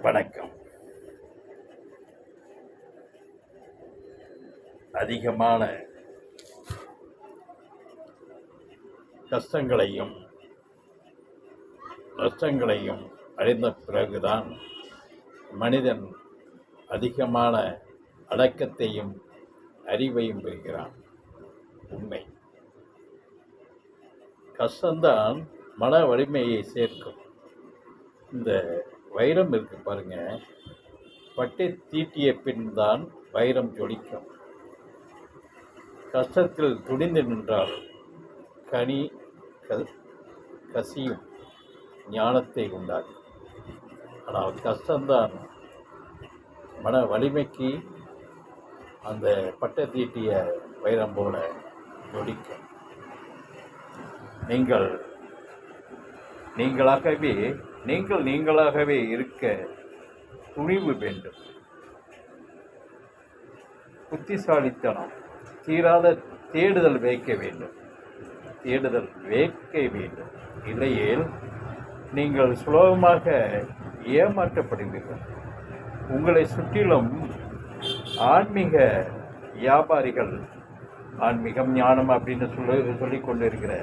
வணக்கம். அதிகமான கஷ்டங்களையும் நஷ்டங்களையும் அடைந்த பிறகுதான் மனிதன் அதிகமான அடக்கத்தையும் அறிவையும் பெறுகிறான். உண்மை. கஷ்டம்தான் மன வலிமையை சேர்க்கும். இந்த வைரம் இருக்கு பாருங்க, பட்டை தீட்டிய பின் தான் வைரம் ஜொலிக்கும். கஷ்டத்தில் துணிந்து நின்றால் கனி கசியும், ஞானத்தை உண்டாக்கும். ஆனால் கஷ்டம்தான் மன வலிமைக்கு அந்த பட்டை தீட்டிய வைரம் போல ஜொலிக்கும். நீங்களாகவே இருக்க துணிவு வேண்டும். புத்திசாலித்தனம், தீராத தேடுதல் வைக்க வேண்டும். இல்லையேல் நீங்கள் சுலபமாக ஏமாற்றப்படுவீர்கள். உங்களை சுற்றிலும் ஆன்மீக வியாபாரிகள், ஆன்மீகம் ஞானம் அப்படின்னு சொல்லிக் கொண்டிருக்கிற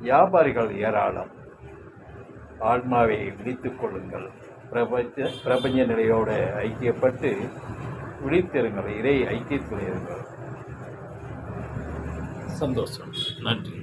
வியாபாரிகள் ஏராளம். ஆன்மாவை விழித்துக் கொள்ளுங்கள். பிரபஞ்ச நிலையோடு ஐக்கியப்பட்டு விழித்திருங்கள். இறை ஐக்கியத்தில் இருங்கள். சந்தோஷம். நன்றி.